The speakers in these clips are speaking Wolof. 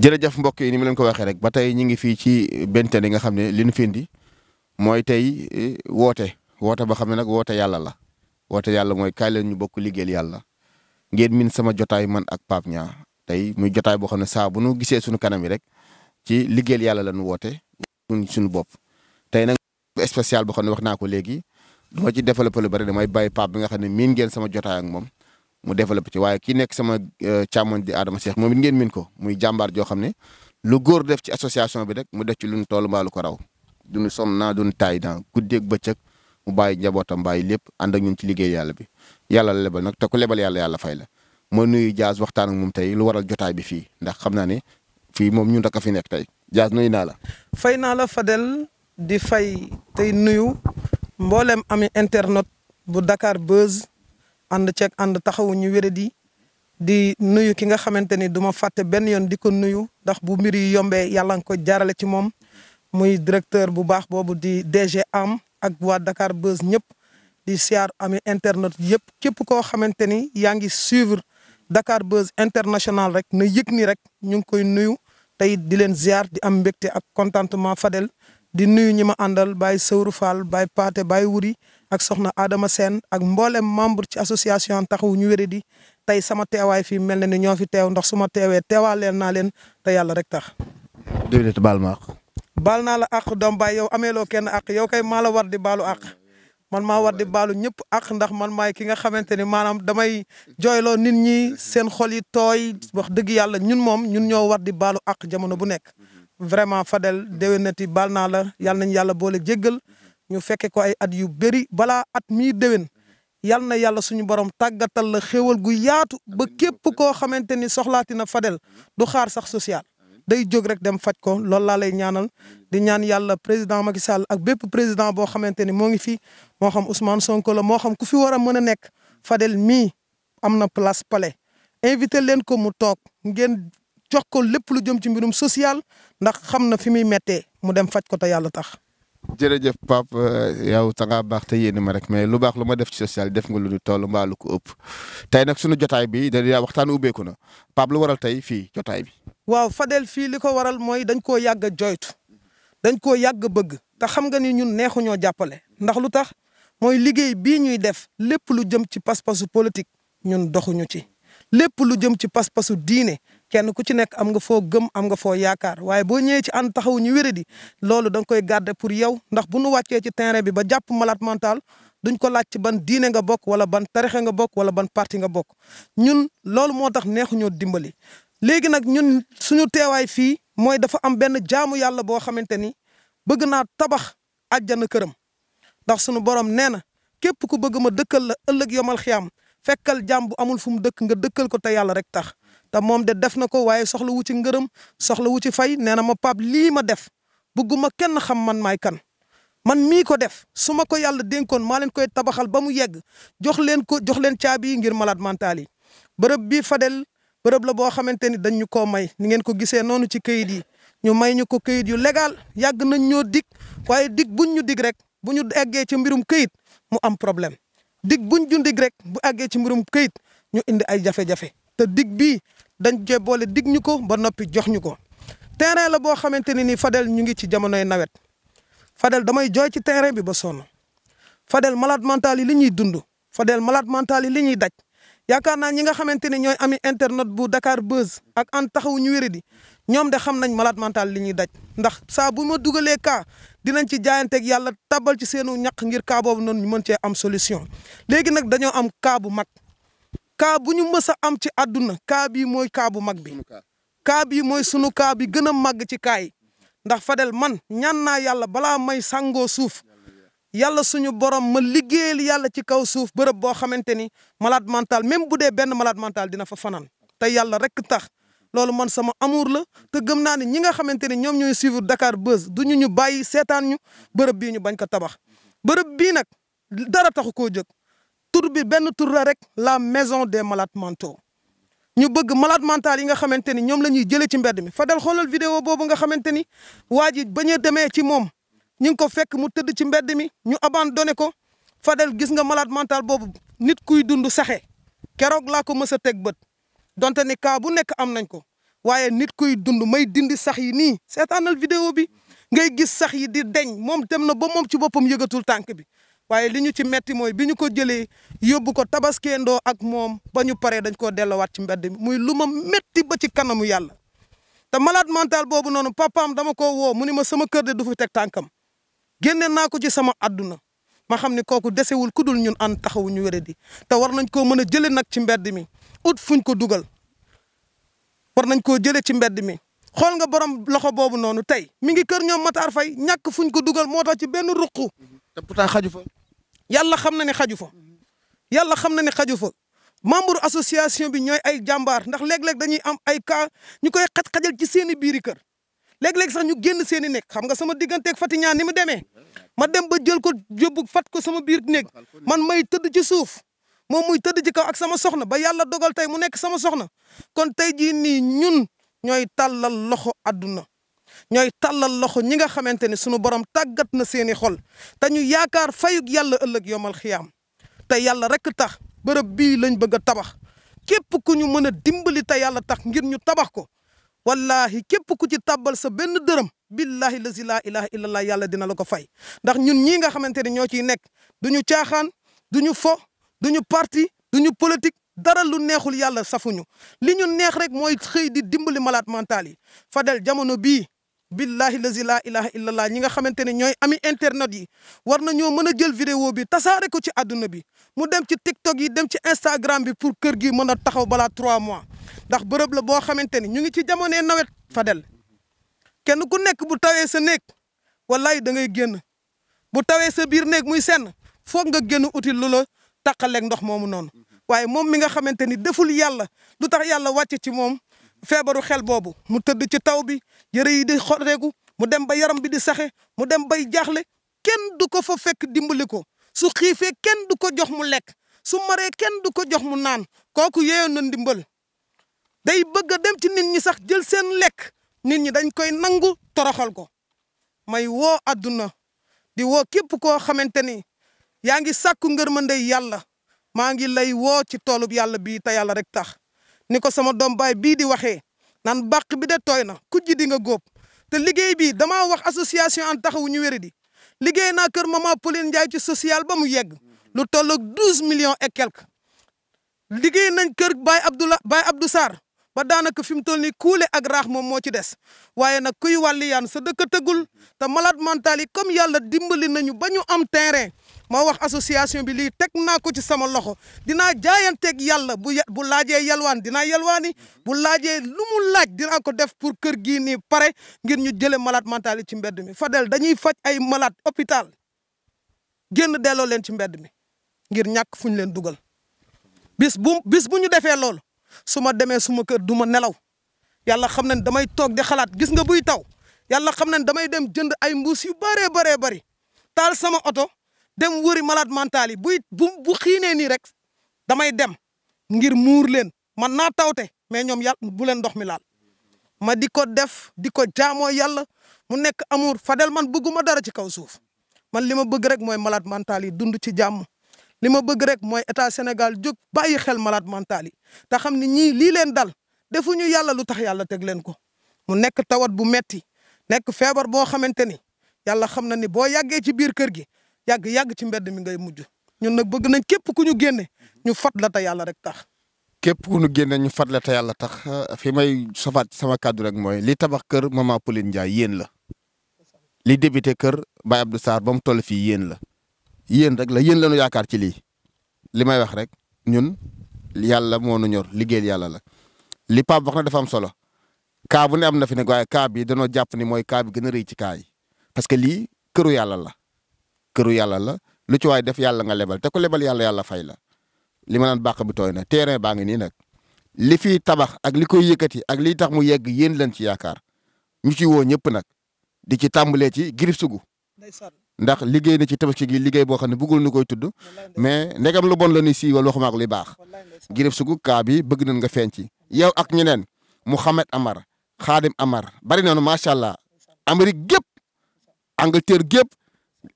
jërëjëf mbokk yi ni mu leen ko waxee rek ba tey ñu ngi fii ci bente nga xam ne li ñu fi indi mooy tey woote ba xam ne nag woote yàlla la woote yàlla mooy kaay leen ñu bokk liggéeyal yàlla ngeen min sama jotaay man ak Pape Niang tey muy jotaay boo xam ne saa bu nu gisee suñu kanam yi rek ci liggéeyal yàlla la ñu woote suñu bopp. tey nag spécial boo xam ne wax naa ko léegi du ma ci développé lu bari damay bàyyi Pape bi nga xam ne miin ngeen sama jotaay ak moom mu développé ci waaye kii nekk sama càmmoñ di Adama Cheikh moom it ngeen min ko muy jàmbaar joo xam ne lu góor def ci association bi rek mu def ci lu ñu toll mbaa lu ko raw duñu sonn naa duñu taay dans guddeeg bëccëg mu bàyyi njabootam bàyyi lépp ànd ak ñun ci liggéey yàlla bi yàlla la lebal nag te ku lebal yàlla yàlla fay la moo nuyu Diaz waxtaan ak moom tey lu waral jotaay bi fii ndax xam naa ne fii moom ñun rek a fi nekk tey Diaz nuyu naa la. fay naa la Fadel di fay tey nuyu mboolem ami internet bu Dakar Buzz ànd ceeg ànd taxawu ñu wéradi di nuyu ki nga xamante ni du ma fàtte benn yoon di ko nuyu ndax bu mbir yi yombee yàlla nga ko jaarale ci moom muy directeur bu baax boobu di DG Am ak waa Dakar Buzz ñëpp di siyaar ami internet yëpp képp koo xamante ni yaa ngi suivre Dakar Buzz international rek na yëg ni rek ñu ngi koy nuyu tey di leen ziar di am mbégte ak contentement Fadel di nuyu ñi ma àndal Baye Sawru Fall Baye Paate Baye Wuri ak soxna Adama Sène ak mboolem membre ci association taxawu ñu wéradi tey sama teewaay fii mel na ni ñoo fi teew ndax su ma teewee teewaaleel naa leen te yàlla rek tax. déedéet baal ma àq. baal naa la àq doom baay yow ameeloo kenn àq yow kay maa la war di baalu àq man maa war di baalu ñëpp àq ndax man maay ki nga xamante ni maanaam damay jooyloo nit ñi seen xol yi tooy wax dëgg yàlla ñun moom ñun ñoo war di baalu àq jamono bu nekk. vraiment Fadel déwénati baal naa la yal nañu yàlla boole jéggal ñu fekke ko ay at yu bëri balaa at mii déwén yal na yàlla suñu borom tàggatal la xéwal gu yaatu ba képp koo xamante ni soxlaati na Fadel du xaar sax social day jóg rek dem faj ko loolu laa lay ñaanal di ñaan yàlla président Macky Sall ak bépp président boo xamante ni moo ngi fi moo xam Ousmane Sonko la moo xam ku fi war a mën a nekk Fadel mii am na place palais invité leen ko mu toog ngeen jox ko lépp lu jëm ci mbirum social ndax xam na fi muy méttee mu dem faj ko te yàlla tax. jërëjëf Pape yow ta ngaa baax te yéene ma rek mais lu baax lu ma def ci social def nga lu ñu toll mbaa lu ko ëpp tey nag sunu jotaay bi da waxtaan ubbeeku na Pape lu waral tey fii jotaay bi. waaw Fadel fii li ko waral mooy dañ koo yàgg a joytu dañ koo yàgg a bëgg te xam nga ni ñun neexuñoo jàppale ndax lu tax mooy liggéey bii ñuy def lépp lu jëm ci pas-pasu politique ñun doxuñu ci lépp lu jëm ci pas-pasu diine kenn ku ci nekk am nga foo gëm am nga foo yaakaar waaye boo ñëwee ci ànd taxawu ñu wéradi loolu da nga koy garder pour yow ndax bu nu wàccee ci terrain bi ba jàpp malade mental duñ ko laaj ci ban diine nga bokk wala ban tarixe nga bokk wala ban parti nga bokk ñun loolu moo tax neexuñoo dimbali. léegi nag ñun suñu teewaay fii mooy dafa am benn jaamu yàlla boo xamante ni bëgg naa tabax àjjana këram ndax suñu borom nee na képp ku bëgg ma dëkkal la ëllëg yomal xiyaam fekkal jaam bu amul fu mu dëkk nga dëkkal ko te yàlla rek tax te moom de def na ko waaye soxla wu ci ngërëm soxla wu ci fay nee na ma Pape lii ma def bëgguma kenn xam man maay kan man mii ko def su ma ko yàlla dénkoon maa leen koy tabaxal ba mu yegg jox leen caabi yi ngir malade mental yi bërëb bii Fadel bërëb la boo xamante ni dañ ñu koo may ni ngeen ko gisee noonu ci këyit yi ñu may ñu ko këyit yu légal yàgg nañ ñoo dig waaye dig buñ ñu dig rek bu ñu eggee ci mbirum këyit mu am problème dig buñ ñu dig rek bu eggee ci mbirum këyit ñu indi ay jafe-jafe te dig bii dañ cee boole dig ñu ko ba noppi jox ñu ko terrain la boo xamante ni Fadel ñu ngi ci jamonoy nawet Fadel damay jooy ci terrain bi ba sonn Fadel malade mental yi li ñuy dund Fadel malade mental yi li ñuy daj yaakaar naa ñi nga xamante ni ñooy ami internet bu Dakar Buzz ak ànd taxawu ñu wéradi ñoom de xam nañ malade mental li ñuy daj ndax saa bu ma dugalee cas dinañ ci jaayanteeg yàlla tabal ci seenu ñaq ngir cas boobu noonu ñu mën cee am solution léegi nag dañoo am cas bu mag cas bu ñu mës a am ci àdduna cas bii mooy cas bu mag bi cas bii mooy sunu cas bi gën a màgg ci cas yi ndax Fadel man ñaan naa yàlla balaa may sangoo suuf yàlla suñu borom ma liggéeyal yàlla ci kaw suuf bërëb boo xamante ni malade mental même bu dee benn malade mental dina fa fanaan te yàlla rek tax loolu man sama amour la te gëm naa ne ñi nga xamante ni ñoom ñooy suivre Dakar Buzz du ñu bàyyi seetaan ñu bërëb bii ñu bañ ko tabax bërëb bii nag dara taxu koo jóg tur bi benn tur la rek la maison des malades mentaux ñu bëgg malade mental yi nga xamante ni ñoom la ñuy jëlee ci mbedd mi Fadel xoolal vidéo boobu nga xamante ni waa ji bañ a demee ci moom ñu ngi ko fekk mu tëdd ci mbedd mi ñu abandonné ko Fadel gis nga malade mental boobu nit kuy dund saxe keroog laa ko mës a teg bët donte ni cas bu nekk am nañ ko waaye nit kuy dund may dindi sax yi nii seetaanal vidéo bi ngay gis sax yi di deñ moom dem na ba moom ci boppam yëgatul tànk bi waaye li ñu ci metti mooy bi ñu ko jëlee yóbbu ko tabaskeendoo ak moom ba ñu paree dañ koo dellowaat ci mbedd mi muy lu ma metti ba ci kanamu yàlla te malade mental boobu noonu papaam dama ko woo mu ni ma sama kër de du fi teg tànkam génne naa ko ci sama àdduna ma xam ne kooku desewul ku dul ñun an taxawu ñu wéradi te war nañ koo mën a jëlee nag ci mbedd mi ut fuñ ko dugal war nañ koo jëlee ci mbedd mi xool nga borom loxo boobu noonu tey mi ngi kër ñoom Matar Faye ñàkk fuñ ko dugal moo tax ci benn ruqu te pourtant xaju fa. yàlla xam na ne xaju fa yàlla xam na ne xaju fa membre association bi ñooy ay jàmbaar ndax léeg-léeg dañuy am ay cas ñu koy xaj-xajal ci seen i biiri kër léeg-léeg sax ñu génn seen i nekk xam nga sama digganteeg Fatignan ni mu demee ma dem ba jël ko yóbbu fat ko sama biir néeg man may tëdd ci suuf moom muy tëdd ci kaw ak sama soxna ba yàlla dogal tey mu nekk sama soxna kon tey jii nii ñun ñooy tàllal loxo àdduna ñooy tàllal loxo ñi nga xamante ne sunu borom tàggat na seeni xol te ñu yaakaar fayug yàlla ëllëg yomal xiyaam te yàlla rek tax bërëb bii lañ bëgg a tabax képp ku ñu mën a dimbali te yàlla tax ngir ñu tabax ko wallahi képp ku ci tàbbal sa benn dërëm billahi lazi laa ilaha illallah yàlla dina la ko fay ndax ñun ñii nga xamante ne ñoo ciy nekk duñu caaxaan duñu fo duñu parti duñu politique dara lu neexul yàlla safuñu li ñu neex rek mooy xëy di dimbali malade mental yi Fadel jamono bii billahi lazi laa ilaha illallah ñi nga xamante ne ñooy ami internet yi war nañoo mën a jël vidéo bi tasaare ko ci àdduna bi mu dem ci TikTok yi dem ci Instagram bi pour kër gi mën a taxaw balaa 3 mois ndax bërëb la boo xamante ni ñu ngi ci jamonoy nawet Fadel kenn ku nekk bu tawee sa néeg wallahi da ngay génn bu tawee sa biir néeg muy senn foog nga génn uti lu la taqaleeg ndox moomu noonu waaye moom mi nga xamante ni deful yàlla lu tax yàlla wàcce ci moom feebaru xel boobu mu tëdd ci taw bi yëre yi di xoteeku mu dem ba yaram bi di saxe mu dem bay jaaxle kenn du ko fa fekk dimbali ko su xiifee kenn du ko jox mu lekk su maree kenn du ko jox mu naan kooku yeeyoon na ndimbal day bëgg a dem ci nit ñi sax jël seen lekk nit ñi dañ koy nangu toroxal ko may woo àdduna di woo képp koo xamante ni yaa ngi sàkku ngërmande yàlla maa ngi lay woo ci toolub yàlla bii te yàlla rek tax ni ko sama doom baay bii di waxee naan bàq bi de tooy na ku ji di nga góob te liggéey bi damaa wax association an taxawu ñu wéri di liggéey naa kër Mama Pauline Ndiaye ci social ba mu yegg lu tolloog 12 millions et quelques liggéey nañ kër Baye Abdou Sarr ba daanaka fi mu toll nii kuule ak raax moom moo ci des waaye nag kuy wàlli yaan sa dëkk tëggul te malade mental yi comme yàlla dimbali nañu ba ñu am terrain ma wax association bi lii teg naa ko ci sama loxo dinaa jaayanteeg yàlla bu laajee yalwaan dinaa yalwaani bu laajee lu mu laaj dinaa ko def pour kër gii nii pare ngir ñu jëlee malade mental yi ci mbedd mi Fadel dañuy faj ay malade hôpital génn delloo leen ci mbedd mi ngir ñàkk fu ñu leen dugal bis bu ñu defee loolu su ma demee suma kër du ma nelaw yàlla xam na ne damay toog di xalaat gis nga buy taw yàlla xam na ne damay dem jënd ay mbuus yu bëree bëri taal sama oto dem wëri malade mental yi bu xiinee nii rek damay dem ngir muur leen man naa tawte mais ñoom yàlla bu leen ndox mi laal ma di ko def di ko jaamoo yàlla mu nekk amour Fadel man bëgguma dara ci kaw suuf man li ma bëgg rek mooy malade mental yi dund ci jàmm li ma bëgg rek mooy état Sénégal jóg bàyyi xel malade mental yi te xam ni ñii lii leen dal defuñu yàlla lu tax yàlla teg leen ko mu nekk tawat bu metti nekk feebar boo xamante ni yàlla xam na ni boo yàggee ci biir kër gi yàgg ci mbedd mi ngay mujj ñun nag bëgg nañ képp ku ñu génne ñu fat la te yàlla rek tax. képp ku ñu génne ñu fat la te yàlla tax fi may sofaat sama kàddu rek mooy li tabax kër Mama Pauline Ndiaye yéen la li débuté kër Baye Abdou Sarr ba mu toll fii yéen la yéen rek la yéen la ñu yaakaar ci lii li may wax rek ñun yàlla moo nu ñor liggéeyal yàlla la li Pape wax na dafa am solo cas bu ne am na fi ne waaye cas bi danoo jàpp ni mooy cas bi gën a rëy ci cas yi parce que lii këru yàlla la. këru yàlla la lu ci waay def yàlla nga lebal te ku lebal yàlla yàlla fay la li ma naan bàq bi tooy na terrain baa ngi nii nag li fi tabax ak li koy yëkkati ak li tax mu yegg yéen leen ci yaakaar ñu ci woo ñëpp nag di ci tàmbalee ci Girif Sougou ndax liggéey na ci tabaski gi liggéey boo xam ne bëggul nu koy tudd mais ndegam lu bon la ni siiwal waxuma ak li baax Girif Sougou kaa bi bëgg nañ nga feeñ ci yow ak ñeneen Mouhamed Amar Khadim Amar bari nañu macha allah Amérique gépp Angleterre gépp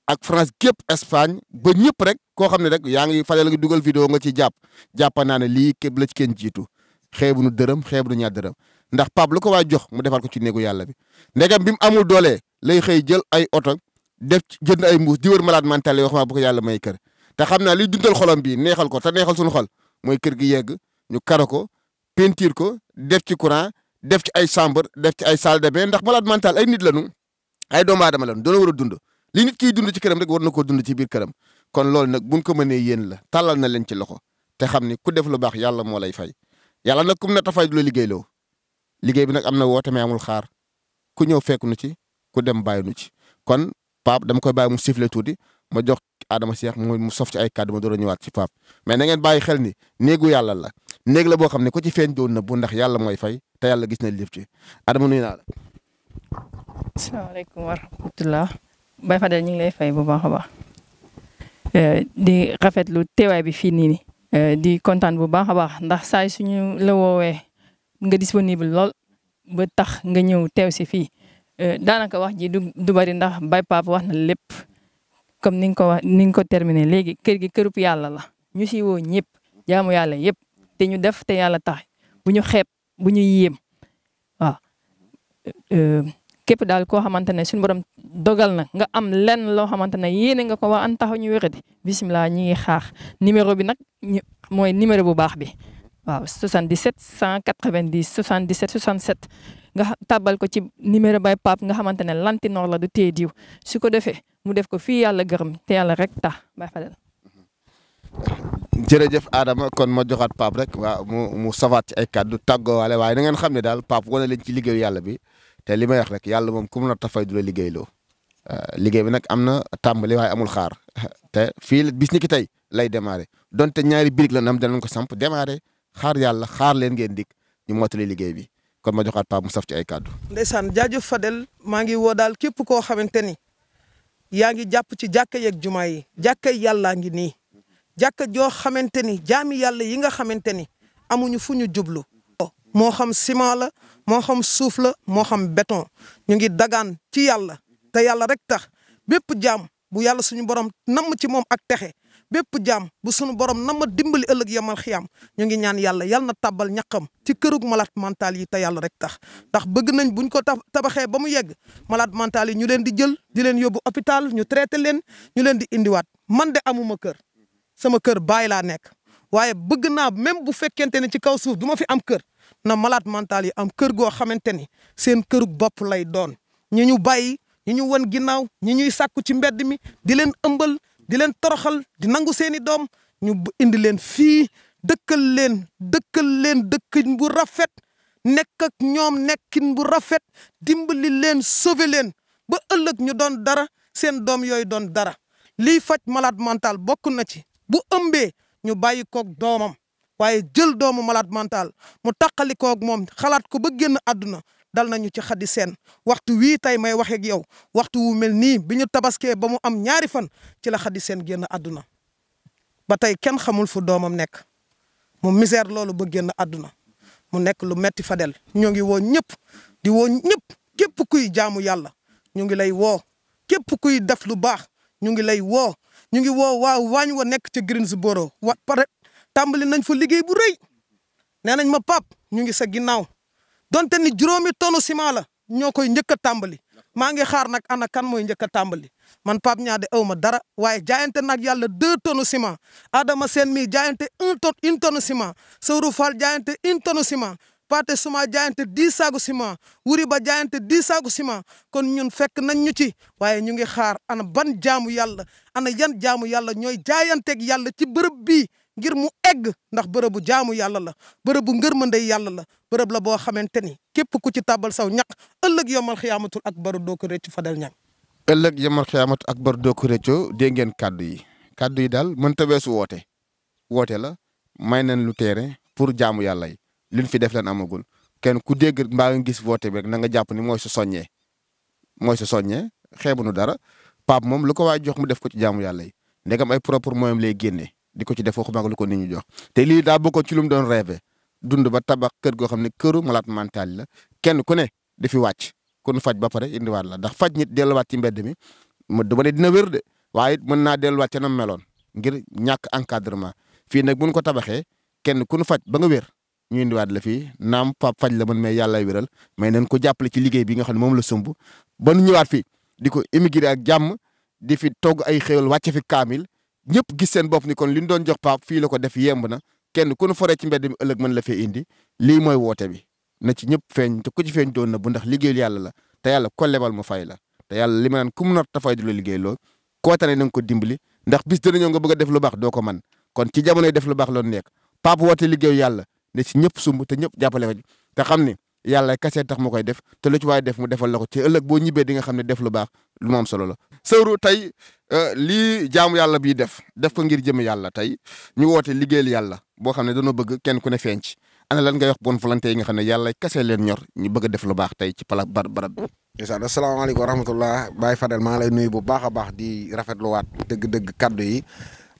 ak France gépp Espagne ba ñëpp rek koo xam ne rek yaa ngi Fadel nga dugal vidéo nga ci jàpp naa ne lii képp la ci kenn jiitu xeebu nu dërëm xeebu nu ñaar dërëm ndax Pape lu ko waay jox mu defal ko ci néegu yàlla bi ndegam bi mu amul doole lay xëy jël ay oto def jënd ay mbuus di wër malade mental yoo xam bu ko yàlla may kër te xam naa liy dundal xolam bi neexal ko te neexal suñu xol mooy kër gi yegg ñu karo ko peinture ko def ci courant def ci ay chambre def ci ay salle de bain ndax malade mental ay nit lañu ay doomu aadama lañu doona war a dund li nit kiy dund ci këram rek war na koo dund ci biir këram kon loolu nag buñ ko mënee yéen la tàllal na leen ci loxo te xam ni ku def lu baax yàlla moo lay fay yàlla nag kum na tafay du la liggéeyloo liggéey bi nag am na woote mais amul xaar ku ñëw fekk nu ci ku dem bàyyi nu ci kon Pape dama koy bàyyi mu siffler tuuti ma jox Adama Cheikh mu sof ci ay kàddu ma door a ñëwaat ci Pape mais na ngeen bàyyi xel ni néegu yàlla la néeg la boo xam ne ku ci feeñ doon na bu ndax yàlla mooy fay te yàlla gis na lépp ci Adama nuyu naa la. asalaamaaleykum wa rahmatulah Baye Fadel ñu ngi lay fay bu baax a baax di rafetlu teewaay bi fii nii di kontaan bu baax a baax ndax saay suñu la woowee nga disponible lool ba tax nga ñëw teew si fii daanaka wax ji du bari ndax Baye Pape wax na lépp comme ni nga ko wax ni nga ko terminé léegi kër gi kërub yàlla la ñu si woo ñëpp jaamu yàlla yëpp te ñu def te yàlla tax bu ñu xeeb bu ñu yéem waaw képp daal koo xamante ne suñu borom dogal na nga am lenn loo xamante ne yéene nga ko waa an taxaw ñu wéradi bisimilah ñi ngi xaar numéro bi nag mooy numéro bu baax bi waaw 77 190 77 67 nga tàbbal ko ci numéro Baye Pape nga xamante ne lantinoor la du tee diw su ko defee mu def ko fii yàlla gërëm te yàlla rek tax Baye Fadel. jërëjëf Adama kon ma joxaat Pape rek waaw mu safaat ci ay kàddu tàggoowaale waaye na ngeen xam ne daal Pape wane leen ci liggéeyu yàlla bi te li may wax rek yàlla moom ku mun a tafay du la liggéeyloo liggéey bi nag am na tàmbali waaye amul xaar te fii bis ni ki tey lay démarré donte ñaari birig la am danañ ko samp démarré xaar yàlla xaar leen ngeen dikk ñu mottali liggéey bi kon ma joxaat Pape mu saf ci ay kàddu. ndeysaan jaajëf Fadel maa ngi woo daal képp koo xamante ni yaa ngi jàpp ci jàkka yeeg jumaa yi jàkka yàllaa ngi nii jàkka joo xamante ni jaami yàlla yi nga xamante ni amuñu fu ñu jublu. moo xam ciment la moo xam suuf la moo xam béton ñu ngi dagaan ci yàlla te yàlla rek tax bépp jaam bu yàlla suñu borom namm ci moom ak texe bépp jaam bu suñu borom namm dimbali ëllëg yamal xiyam ñu ngi ñaan yàlla na tabbal ñaqam ci kërug malade mental yi te yàlla rek tax ndax bëgg nañ buñ ko tabaxee ba mu yegg malade mental yi ñu leen di jël di leen yóbbu hôpital ñu traité leen ñu leen di indiwaat man de amuma kër sama kër baay laa nekk waaye bëgg naa même bu fekkente ne ci kaw suuf du ma fi am kër na malade mental yi am kër goo xamante ni seen kërug bopp lay doon ñi ñu bàyyi ñi ñu won ginnaaw ñi ñuy sàkku ci mbedd mi di leen ëmbal di leen toroxal di nangu seeni doom ñu indi leen fii dëkkal leen dëkkin bu rafet nekk ak ñoom nekkin bu rafet dimbali leen sauver leen ba ëllëg ñu doon dara seen doom yooyu doon dara liy faj malade mental bokk na ci bu ëmbee ñu bàyyi koog doomam waaye jël doomu malade mental mu taqali koog moom xalaat ko ba génn àdduna dal nañu ci xaddi seen waxtu wii tey may waxeeg yow waxtu wu mel nii bi ñu tabaskee ba mu am ñaari fan ci la xaddi seen génn àdduna ba tey kenn xamul fu doomam nekk mu misère loolu ba génn àdduna mu nekk lu metti Fadel ñoo ngi woo ñëpp di woo ñëpp képp kuy jaamu yàlla ñu ngi lay woo képp kuy def lu baax ñu ngi lay woo ñu ngi woo waaw waañ wa nekk ca Greensboro pare tàmbali nañ fa liggéey bu rëy nee nañ ma Pape ñu ngi sa ginnaaw donte ni 5 tonnes ciment la ñoo koy njëkk a tàmbali maa ngi xaar nag ana kan mooy njëkk a tàmbali man Pape Niang de aw ma dara waaye jaayante nag yàlla 2 tonnes ciment Adama Sène mi jaayante 1 tonne ciment Sawru Fall jaayante 1 tonne ciment Paate Suma jaayante 10 saagu ciment Wuri Ba jaayante 10 saagu ciment kon ñun fekk nañ ñu ci waaye ñu ngi xaar ana ban jaamu yàlla ana yan jaamu yàlla ñooy jaayanteeg yàlla ci bërëb bii ngir mu egg ndax bërëbu jaamu yàlla la bërëbu ngërmande yàlla la bërëb la boo xamante ni képp ku ci tàbbal saw ñaq ëllëg yomal xiyaamatul akbar doo ko rëcc Fadel Niang. ëllëg yomal xiyaamatul akbar doo ko rëccoo dégg ngeen kàddu yi daal mënta weesu woote la may nañ lu teere pour jaamu yàlla yi liñ fi def leen amagul kenn ku dégg mbaa nga gis woote bi rek na nga jàpp ni mooy sa soññee xeebuñu dara Pape moom lu ko waay jox mu def ko ci jaamu yàlla yi ndegam ay propre moyen lay génnee di ko ci def waxuma ak lu ko nit ñu jox te lii daa bokkoon ci lu mu doon rêvé dund ba tabax kër goo xam ne këru malade mental la kenn ku ne di fi wàcc ku nu faj ba pare indiwaat la ndax faj nit delluwaat ci mbedd mi du ma ne dina wér de waaye it mën naa delluwaat ca na meloon ngir ñàkk encadrement fii nag buñ ko tabaxee kenn ku nu faj ba nga wér ñu indiwaat la fii naam Pape faj la mën mais yàlla wéral mais nañ ko jàppale ci liggéey bi nga xam ne moom la sumb ba nu ñëwaat fi di ko immigré ak jàmm di fi togg ay xéwal wàcce fi kaamil ñëpp gis seen bopp ni kon li ñu doon jox Pape fii la ko def yemb na kenn ku nu foree ci mbedd mi ëllëg mën la fee indi lii mooy woote bi na ci ñëpp feeñ te ku ci feeñ doon na bu ndax liggéeyul yàlla la te yàlla ko lebal mu fay la te yàlla li ma naan ku mu not ta fay du la liggéey lool koo tane na nga ko dimbali ndax bis dana ñëw nga bëgg a def lu baax doo ko man kon ci jamonoy def lu baax loolu nekk Pape woote liggéeyu yàlla ne ci ñëpp sumb te ñëpp jàppale ko te xam ni yàlla kase tax mu koy def te lu ci waaye def mu defal la ko ci ëllëg boo ñibbee di nga xam ne def lu baax lu mu am solo la. Sëwru tey lii jaamu yàlla bii def ko ngir jëm yàlla tey ñu woote liggéeyal yàlla boo xam ne dañoo bëgg kenn ku ne feeñ ci ana lan ngay wax bonne volonté yi nga xam ne yàlla kase leen ñor ñu bëgg a def lu baax tey ci barab bi. incha allah asalaamaaleykum wa rahmatullah Baye Fadel maa ngi lay nuyu bu baax a baax di rafetluwaat dëgg-dëgg kaddu yi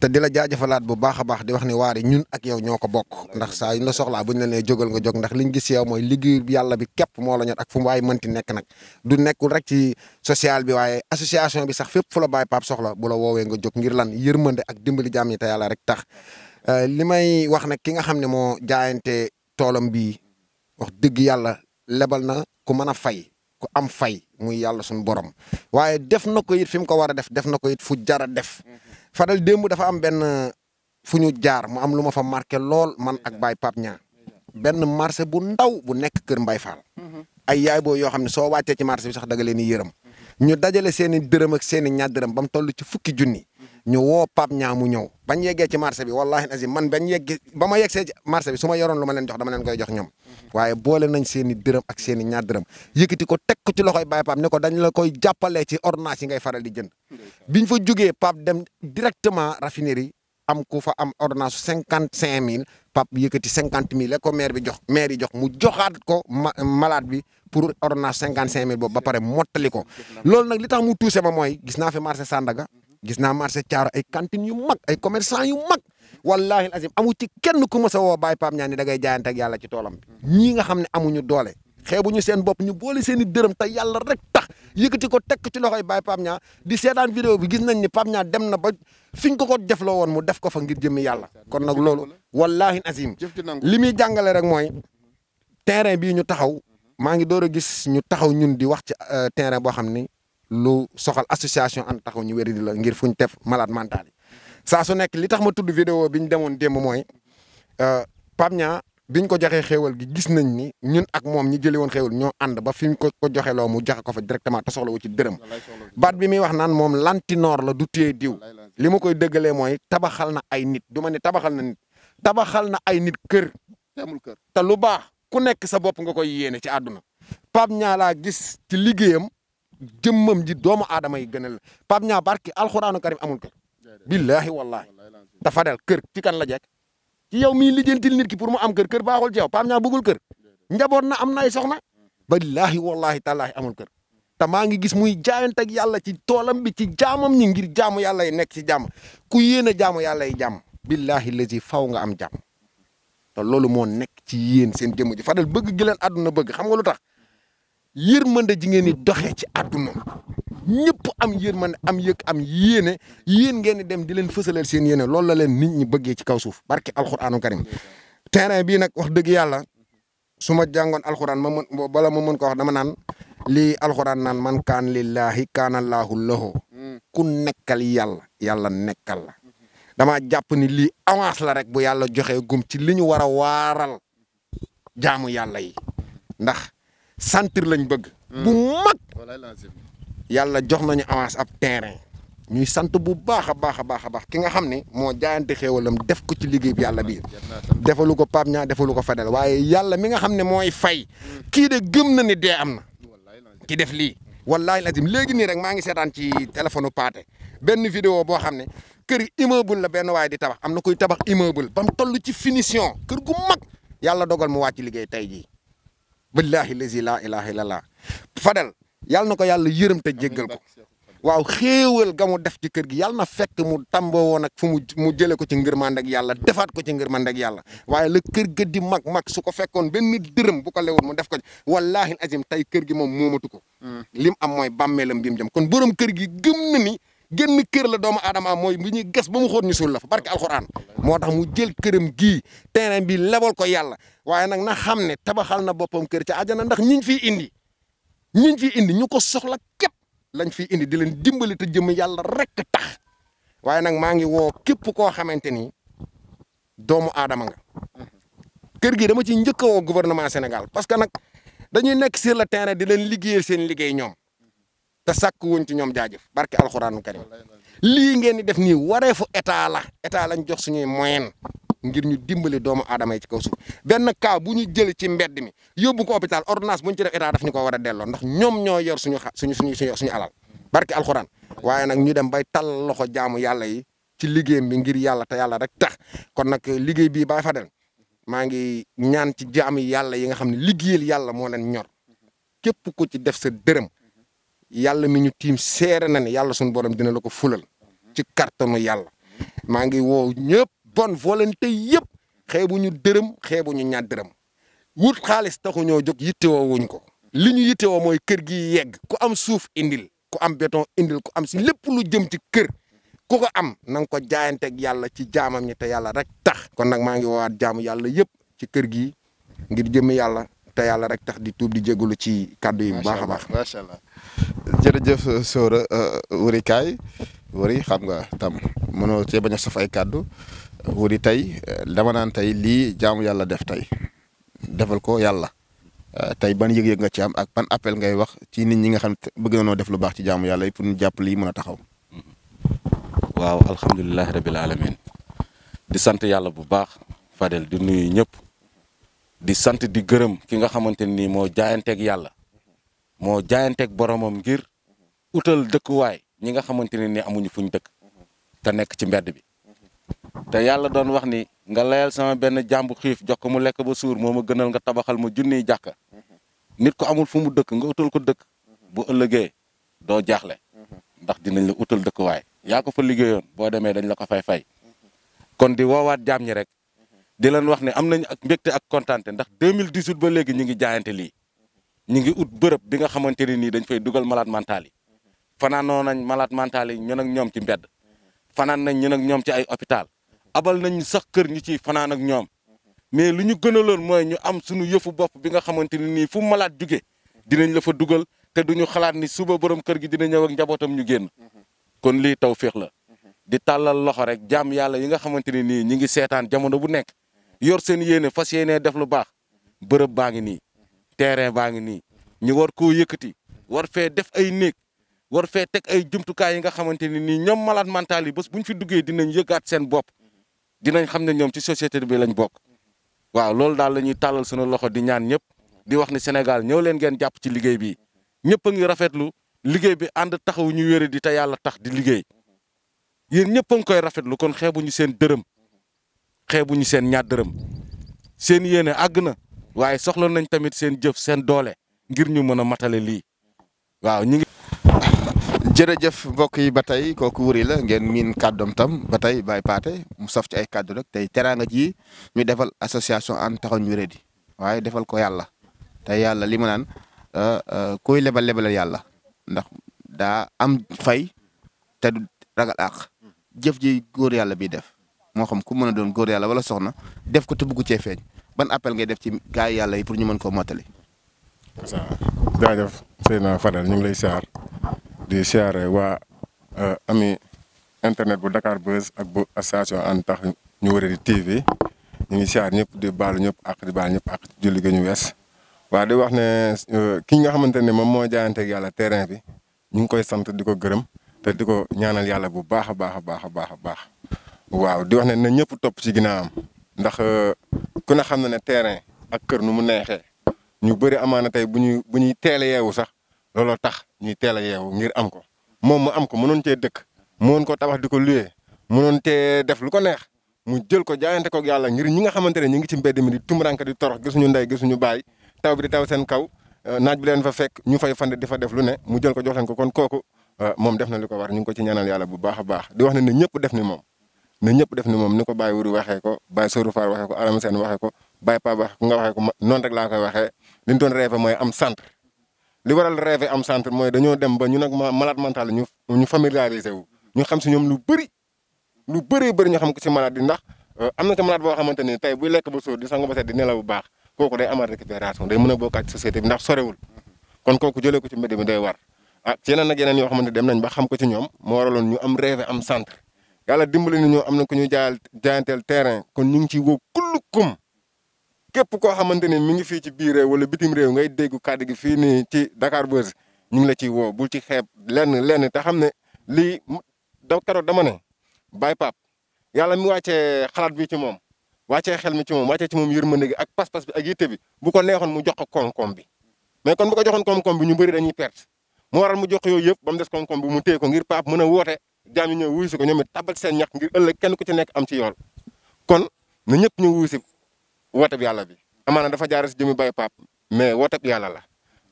te di la jaajëfalaat bu baax a baax di wax ni Waarwi ñun ak yow ñoo ko bokk ndax saa yu ñu la soxlaa bu ñu la nee jógal nga jóg ndax liñ gis yow mooy liggéey yàlla bi képp moo la ñor ak fu mu waay mënti nekk nag du nekkul rek ci social bi waaye association bi sax fépp fu la Baye Pape soxla bu la woowee nga jóg ngir lan yërmande ak dimbali jaam ñi te yàlla rek tax li may wax nag ki nga xam ne moo jaayante toolam bii wax dëgg yàlla lebal na ku mën a fay ku am fay muy yàlla suñu borom waaye def na ko it fi mu ko war a def na ko it fu jar a def Fadel démb dafa am benn fu ñu jaar mu am lu ma fa marqué lool man ak Baye Pape Niang benn marché bu ndaw bu nekk Kër Mbaye Fall ay yaay boo yoo xam ne soo wàccee ci marché bi sax daga leen di yërëm ñu dajale seen i dërëm ak seen i ñaar dërëm ba mu toll ci fukki junni ñu woo Pape Niang mu ñëw bañ yeggee ci marché bi wallahi azim man ba ma yeggsee ci marché bi su ma yoroon lu ma leen jox dama leen koy jox ñoom waaye boole nañ seen i dërëm ak seen i ñaar dërëm yëkkati ko teg ko ci loxoy Baye Pape ne ko dañ la koy jàppalee ci ordonnance yi ngay faral di jënd biñ fa jógee Pape dem directement raffinerie am ku fa am ordonnance 55 000 Pape yëkkati 50 000 la ko maire yi jox mu joxaat ko malade bi pour ordonnance 55 000 boobu ba pare mottali ko loolu nag li tax mu tuuse ma mooy gis naa fi marché Sandaga gis naa marché Thiaro ay cantines yu mag ay commerçant yu mag wallahi azim amu ci kenn ku ma sa woo Baye Pape Niang ni da ngay jaayante ak yàlla ci toolam bi ñii nga xam ne amuñu doole xeebuñu seen bopp ñu boole seen i dërëm te yàlla rek tax yëkkati ko teg ci loxoy Baye Pape Niang di seetaan vidéo bi gis nañ ni Pape Niang dem na ba fiñ ko defloo woon mu def ko fa ngir jëmmi yàlla kon nag loolu wallahi azim li muy jàngale rek mooy terrain bii ñu taxaw maa ngi door a gis ñu taxaw ñun di wax ci terrain boo xam ni lu soxal association ànd taxaw ñu wéri di la ngir fuñ def malade mental yi saa su nekk li tax ma tudd vidéo bi ñu demoon démb mooy Pape Niang biñ ko joxee xéewal gi gis nañ ni ñun ak moom ñi jëlee woon xéewal ñoo ànd ba fi ñu ko joxe loo mu joxe ko fa directement te soxla wu ci dërëm baat bi muy wax naan moom lantinoor la du téye diw li ma koy dëggalee mooy tabaxal na ay nit du ma ne tabaxal na nit tabaxal na ay nit kër te lu baax ku nekk sa bopp nga koy yéene ci àdduna Pape Niang laa gis ci liggéeyam jëmmam ji doomu aadama yi gënal la Pape Niang barki alxuraanu karim amul kër billahi wallahi te Fadel kër ci kan la jekk ci yow mii lijjantil nit ki pour mu am kër baaxul ci yow Pape Niang bëggul kër njaboot na am na ay soxna billahi wallahi tallaahi amul kër te maa ngi gis muy jaayante ak yàlla ci toolam bi ci jaamam ñi ngir jaamu yàlla yi nekk ci jàmm ku yéene jaamu yàlla yi jàmm billahi lazi faw nga am jàmm te loolu moo nekk ci yéen seen jëmm ji Fadel bëgg gi leen àdduna bëgg xam nga lu tax yërmande ji ngeen di doxee ci àdduna ñëpp am yërmande am yëg am yéene yéen ngeen di dem di leen fësaleel seen yéene loolu la leen nit ñi bëggee ci kaw suuf barke alxuraanu karim terrain bii nag wax dëgg yàlla su ma jàngoon alxuraan ma mën bala ma mën ko wax dama naan lii alxuraan naan man kaan lillahi kaana laahu lahu ku nekkal yàlla nekkal la dama jàpp ni lii avance la rek bu yàlla joxee gum ci li ñu war a waaral jaamu yàlla yi ndax sentir lañ bëgg bu mag yàlla jox nañu avance ab terrain ñuy sant bu baax a baax a baax a baax ki nga xam ne moo jaayante xéewalam def ko ci liggéey bi yàlla bi defalu ko Pape Niang defalu ko Fadel waaye yàlla mi nga xam ne mooy fay kii de gëm na ni dee am na ki def lii wallahi lazim léegi nii rek maa ngi seetaan ci téléphone Paate benn vidéo boo xam ne kër immeuble la benn waaye di tabax am na kuy tabax immeuble ba mu toll ci finition kër gu mag yàlla dogal mu wàcc liggéey tey jii billahi lazi la ilaha illallah Fadel yàlla na ko yàlla yërëm te jéggal ko waaw xéewal ga mu def ci kër gi yàlla na fekk mu tàmboo woon ak fu mu jëlee ko ci ngërmande ak yàlla defaat ko ci ngërmande ak yàlla waaye la kër ga di mag su ko fekkoon benn dërëm bu ko lewul mu def ko wallahi azim tey kër gi moom moomatu ko lim am mooy bàmmeelam bi mu jëm kon borom kër gi gëm na ni génn kër la doomu aadama am mooy bu ñuy gas ba mu xóot ñu suul la fa barke alxuraan moo tax mu jël këram gii terrain bi lebal ko yàlla waaye nag na xam ne tabaxal na boppam kër ca àjjana ndax ñiñ fiy indi ñu ko soxla képp lañ fiy indi di leen dimbali te jëm yàlla rek tax waaye nag maa ngi woo képp koo xamante ni doomu aadama nga kër gi dama ci njëkk a woo gouvernement Sénégal parce que nag dañuy nekk sur le terrain di leen liggéeyal seen liggéey ñoom te sàkk wuñ ci ñoom jaajëf barke alxuraanu karim lii ngeen di def nii wareefu état lañ jox suñuy moyen ngir ñu dimbali doomu aadama yi ci kaw suuf benn cas bu ñu jël ci mbedd mi yóbbu ko hôpital ordonnance bu ñu ci def état daf ñu ko war a delloo ndax ñoom ñoo yor suñu alal barke alxuraan waaye nag ñu dem bay tal loxo jaamu yàlla yi ci liggéeyam bi ngir yàlla te yàlla rek tax kon nag liggéey bii Baye Fadel maa ngi ñaan ci jaamu yàlla yi nga xam ne liggéeyal yàlla moo leen ñor képp ku ci def sa dërëm yàlla mi ñu tiim seere na ne yàlla suñu borom dina la ko fulal ci kartanu yàlla maa ngi woo ñëpp bonne volonté yëpp xeebu ñu dërëm xeebu ñu ñaar dërëm wut xaalis taxu ñoo jóg yittewoo wuñ ko li ñu yittewoo mooy kër gi yegg ku am suuf indil ku am béton indil ku am si lépp lu jëm ci kër ku ko am na nga ko jaayanteeg yàlla ci jaamam ñi te yàlla rek tax kon nag maa ngi woowaat jaamu yàlla yëpp ci kër gi ngir jëmm yàlla te yàlla rek tax di tuub di jégalu ci kàddu yi bu baax a baax. macha allah jërëjëf Sora Wuri Kaay Wuri xam nga tam mënoo cee bañ a saf ay kàddu Wuri tey dama naan tey lii jaamu yàlla def tey defal ko yàlla tey ban yëg-yëg nga ci am ak ban appel ngay wax ci nit ñi nga xam ne bëgg na noo def lu baax ci jaamu yàlla yi pour ñu jàpp lii mën a taxaw. waaw alhamdulilah rabil alamin di sant yàlla bu baax Fadel di nuyu ñëpp di sant di gërëm ki nga xamante ni moo jaayanteeg yàlla moo jaayanteeg boromam ngir utal dëkkuwaay ñi nga xamante ne ni amuñu fuñ dëkk te nekk ci mbedd bi te yàlla doon wax ni nga layal sama benn jàmbu xiif jox ko mu lekk ba suur moo ma gënal nga tabaxal ma junniy jàkka nit ko amul fu mu dëkk nga utal ko dëkk bu ëllëgee doo jaaxle ndax dinañ la utal dëkkuwaay yaa ko fa liggéeyoon boo demee dañ la ko fay kon di woowaat jaam ñi rek di leen wax ne am nañ ak mbégte ak kontaante ndax 2018 ba léegi ñu ngi jaayante lii ñu ngi ut bërëb bi nga xamante ne nii dañ fay dugal malade mental yi fanaanoo nañ malade mental yi ñun ak ñoom ci mbedd fanaan nañ ñun ak ñoom ci ay hôpital abal nañ sax kër ñu ciy fanaan ak ñoom mais lu ñu gënaloon mooy ñu am suñu yëfu bopp bi nga xamante ne nii fu malade jóge dinañ la fa dugal te duñu xalaat ni suba borom kër gi dina ñëw ak njabootam ñu génn kon lii tawféex la di tàllal loxo rek jaam yàlla yi nga xamante ne nii ñi ngi seetaan jamono bu nekk yor seen yéene fas yéene def lu baax bërëb baa ngi nii terrain baa ngi nii ñu war koo yëkkati war fee def ay néeg war fee teg ay jumtukaay yi nga xamante ne nii ñoom malade mental yi bés bu ñu fi duggee dinañ yëgaat seen bopp dinañ xam ne ñoom ci société bi lañ bokk waaw loolu daal la ñuy tàllal sunu loxo di ñaan ñëpp di wax ni Sénégal ñëw leen ngeen jàpp ci liggéey bi ñëpp a ngi rafetlu liggéey bi ànd taxaw ñu wéri di te yàlla tax di liggéey yéen ñëpp a ngi koy rafetlu kon xeebuñu seen dërëm xeebuñu seen ñaar dërëm seen yéene àgg na waaye soxla nañ tamit seen jëf seen doole ngir ñu mën a matale lii waaw ñu ngi. jërëjëf mbokk yi ba tey kooku Wuri la ngeen miin kàddoom tam ba tey Baye Pathé mu saf ci ay kàddu rek tey teraanga ji ñu defal association ànd taxaw ñu wéradi waaye defal ko yàlla tey yàlla li ma naan kuy lebalal yàlla ndax daa am fay te du ragal àq jëf ji góor yàlla bi def moo xam ku mën a doon góor yàlla wala soxna def ko te bugg cee feeñ ban appel ngay def ci gaay yàlla yi pour ñu mën koo mottali. jaajëf Seydina Fadel ñu ngi lay siyaar di siyaare waa ami internet bu Dakar Buzz ak bu association ànd tax ñu wéradi TV ñu ngi siyaar ñëpp di baalu ñëpp ak di baal ñëpp ak julli ga ñu wees waaw di wax ne ki nga xamante ne moom moo jaayanteeg yàlla terrain bi ñu ngi koy sant di ko gërëm te di ko ñaanal yàlla bu baax a baax a baax a baax a baax waaw di wax ne na ñëpp topp ci ginnaawam ndax ku ne xam na ne terrain ak kër nu mu neexee ñu bëri amaana tey bu ñuy teel a yeewu sax looloo tax ñuy teel a yeewu ngir am ko moom mu am ko mënoon cee dëkk mënoon ko tabax di ko luyee mënoon cee def lu ko neex mu jël ko jaayante koog yàlla ngir ñi nga xamante ne ñi ngi ci mbedd mi di tumuranke di torox gisuñu ndey gisuñu baay taw bi di taw seen kaw naaj bi leen fa fekk ñu fay fande di fa def lu ne mu jël ko jox leen ko kon kooku moom def na li ko war ñu ngi ko ci ñaanal yàlla bu baax a baax di wax ne ñëpp def ni moom na ñëpp def ni moom ni ko Baye Wuri waxee ko Baye Sorou Fall waxee ko Adama Sène waxee ko Baye Pa waxee ko nga waxee ko noonu rek laa koy waxee li ñu doon rêvé mooy am centre li waral rêvé am centre mooy dañoo dem ba ñu nag malade mental ñu familiarisé wu ñu xam si ñoom lu bëree bëri ñu xam ko si malade yi ndax am na ci malade boo xamante ni tey buy lekk ba suur di sangu ba set di nelaw bu baax kooku day amaat récupération day mën a bokkaat ci société bi ndax sorewul kon kooku jëlee ko ci mbedd mi day war ci yeneen ak yeneen yoo xamante dem nañ ba xam ko ci ñoom moo waraloon ñu am rêve am centre yàlla dimbali ni ñoo am na ku ñuy jaayanteel terrain kon ñu ngi ciy woo kullukum képp koo xamante ni mi ngi fii ci biir réew wala bitim réew ngay dégg kàddu gi fii nii ci Dakar Buzz ñu ngi la ciy woo bul ci xeeb lenn te xam ne lii keroog dama ne Baye Pape yàlla mi wàccee xalaat bi ci moom wàccee xel mi ci moom wàccee ci moom yërmande gi ak pas-pas bi ak yitte bi bu ko neexoon mu jox ko koom-koom bi mais kon bu ko joxoon koom-koom bi ñu bëri dañuy perte mu waral mu jox yooyu yëpp ba mu des koom-koom bi mu téye ko ngir Pape mën a woote jaam yi ñëw wuyu si ko ñoom it tabal seen ñax ngir ëllëg kenn ku ci nekk am ci yool kon na ñëpp ñu wuyu si woote bi yàlla bi amaana dafa jaare si jëmi Baye Pape mais woote bi yàlla la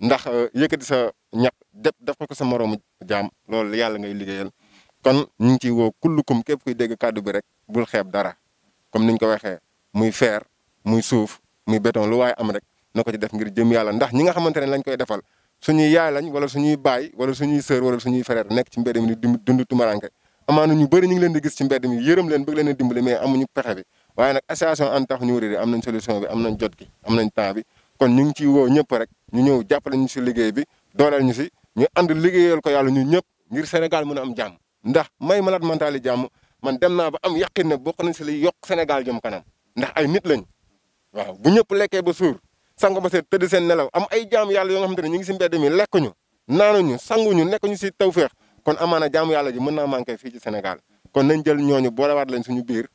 ndax yëkkati sa ñax def ko sa moroomu jaam loolu yàlla ngay liggéeyal kon ñu ngi ciy woo kullukum képp kuy dégg kàddu bi rek bul xeeb dara comme niñ ko waxee muy fer muy suuf muy béton lu waaye am rek na ko ci def ngir jëm yàlla ndax ñi nga xamante ne lañ koy defal suñuy yaay lañ wala suñuy baay wala suñuy sœur wala suñuy frère nekk ci mbedd mi di dund tumaranke amaana ñu bëri ñu ngi leen di gis ci mbedd mi yërëm leen bëgg leen a dimbali mais amuñu pexe bi waaye nag association And Taxu Ñu Wéradi am nañ solution bi am nañ jot gi am nañ temps bi kon ñu ngi ciy woo ñëpp rek ñu ñëw jàppale ñu si liggéey bi dooleel ñu si ñu ànd liggéeyal ko yàlla ñu ñëpp ngir Sénégal mën a am jàmm ndax may malade mental yi jàmm man dem naa ba am yaqin ne bokk nañ si li yokk Sénégal jëm kanam ndax ay nit lañ waaw bu ñëpp lekkee ba suur sangu ba seet tëdd seen nelaw am ay jaam yàlla yoo nga xamante ne ñu ngi si mbedd mi lekkuñu naanuñu sanguñu nekkuñu si tawféex kon amaana jaamu yàlla ji mën naa manqué fii ci Sénégal kon nañ jël ñooñu boolewaat lañ suñu biir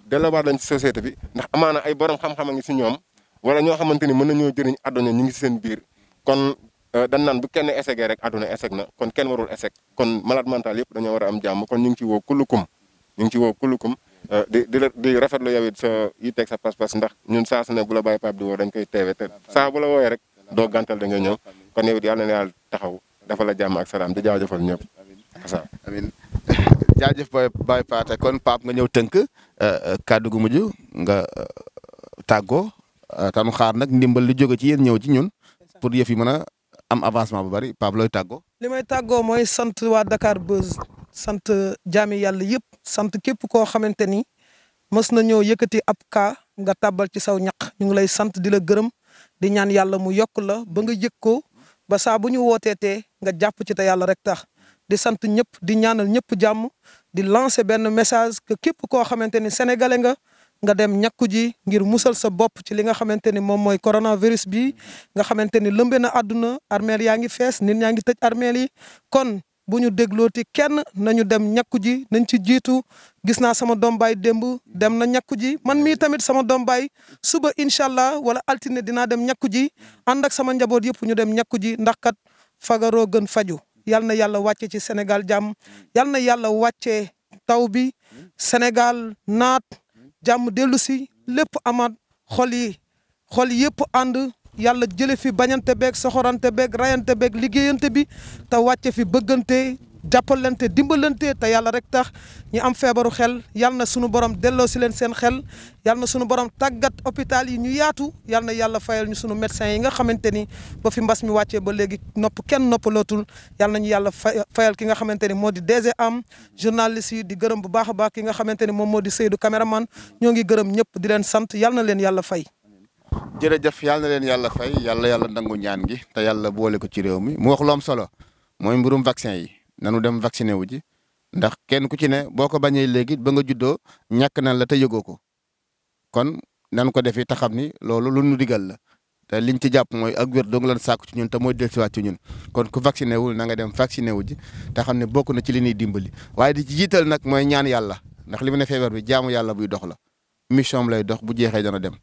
delluwaat lañ si société bi ndax amaana ay borom xam-xam a ngi si ñoom wala ñoo xamante ni mën nañoo jëriñ àdduna ñu ngi si seen biir kon dañ naan bu kenn échecgee rek àdduna échec na kon kenn warul échec kon malade mental yëpp dañoo war a am jàmm kon ñu ngi ci woo kullukum di rafetlu yow it sa yitteeg sa pas-pas ndax ñun saa su ne bu la Baye Pape di woo dañ koy teewe te saa bu la wooyee rek doo gàntal da nga ñëw kon yow it yàlla na yàlla taxaw dafa la jàmm ak salaam di jaajëfal ñëpp asa amiin jaajëf Baye Paate kon Pape nga ñëw tënk kàddu gu mujj nga tàggoo tanu xaar nag ndimbal li jóge ci yéen ñëw ci ñun pour yëf yi mën a am avancement bu bari Pape looy tàggoo. li may tàggoo mooy sant waa Dakar Buzz sant jaami yàlla yëpp sant képp koo xamante ni mës na ñëw yëkkati ab kaa nga tàbbal ci saw ñaq ñu ngi lay sant di la gërëm di ñaan yàlla mu yokk la ba nga yëg ko ba saa bu ñu wooteetee nga jàpp ci te yàlla rek tax di sant ñëpp di ñaanal ñëpp jàmm di lancer benn message que képp koo xamante ni sénégalais nga dem ñàkku ji ngir musal sa bopp ci li nga xamante ni moom mooy coronavirus bi nga xamante ni lëmbe na àdduna armeel yaa ngi fees nit ñaa ngi tëj armeel yi kon bu ñu déglooti kenn nañu dem ñàkku ji nañ ci jiitu gis naa sama doom baay démb dem na ñàkku ji man mii tamit sama doom baay suba incha allah wala altine dinaa dem ñàkku ji ànd ak sama njaboot yëpp ñu dem ñàkku ji ndax kat fagaroo gën faju yal na yàlla wàcce ci Sénégal jàmm yal na yàlla wàccee taw bi Sénégal naat jàmm dellu si lépp amaat xol yëpp ànd yàlla jële fi bañante beeg soxorante beeg rayante beeg liggéeyante bi te wàcce fi bëggante jàppalante dimbalante te yàlla rek tax ñi am feebaru xel yal na sunu borom delloo si leen seen xel yal na sunu borom tàggat hôpital yi ñu yaatu yal na yàlla fayal ñu sunu médecins yi nga xamante ni ba fi mbas mi wàccee ba léegi kenn noppalootul yal nañu yàlla fayal ki nga xamante ni moo di DG am journaliste yi di gërëm bu baax a baax ki nga xamante ni moom moo di Seydou caméraman ñoo ngi gërëm ñëpp di leen sant yal na leen yàlla fay. jërëjëf yal na leen yàlla fay yàlla nangu ñaan gi te yàlla boole ko ci réew mi mu wax lu am solo mooy mbirum vaccin yi. nanu dem vacciné wu ji ndax kenn ku ci ne boo ko bañee léegi ba nga juddoo ñàkk na la te yëgoo ko kon nan ko defee te xam ni loolu lu nu digal la te liñ ci jàpp mooy ak wér dong lan sàkku ci ñun te mooy dellusiwaat ci ñun kon ku vacciné wul na nga dem vacciné wu ji te xam ne bokk na ci li ñuy dimbali waaye di ci jiital nag mooy ñaan yàlla ndax li mu ne feebar bi jaamu yàlla buy dox la mission am lay dox bu jeexee dana dem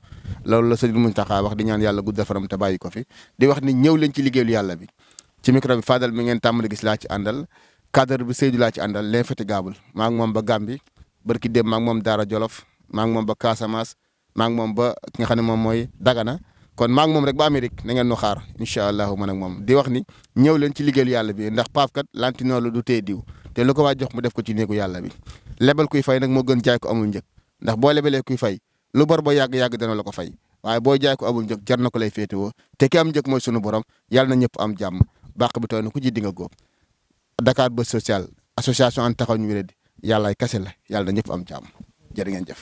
loolu la sëñ Mountakha wax di ñaan yàlla guddal fanam te bàyyi ko fi di wax ni ñëw leen ci liggéeyu yàlla bi. ci micro bi Fadel mi ngeen tàmbali gis laa ci àndal cadre bi Seydou laa ci àndal l'infatigable maa ngi moom ba Gambie barki dem maa ngi moom Daara Jolof maa ngi moom ba Casamance maa ngi moom ba ki nga xam ne moom mooy Dagana kon maa ngi moom rek ba Amérique na ngeen nu xaar incha allahu man ak moom di wax ni ñëw leen ci liggéeyu yàlla bi ndax Pape kat lantinoolu du tee diw te lu ko waa jox mu def ko ci néegu yàlla bi lebal kuy fay nag moo gën jaay ko amul njëg ndax boo lebalee kuy fay lu bor ba yàgg-yàgg dana la ko fay waaye boo jaay ko amul njëg jar na ko lay féetewoo te ki am njëg mooy sunu borom yàlla na ñëpp am jàmm bàq bi tooy na ku ji di nga góob Dakar Buzz Social association ànd taxawu ñu wéradi yàllaay kase la yàlla na ñëpp am jàmm jërë ngeen jëf.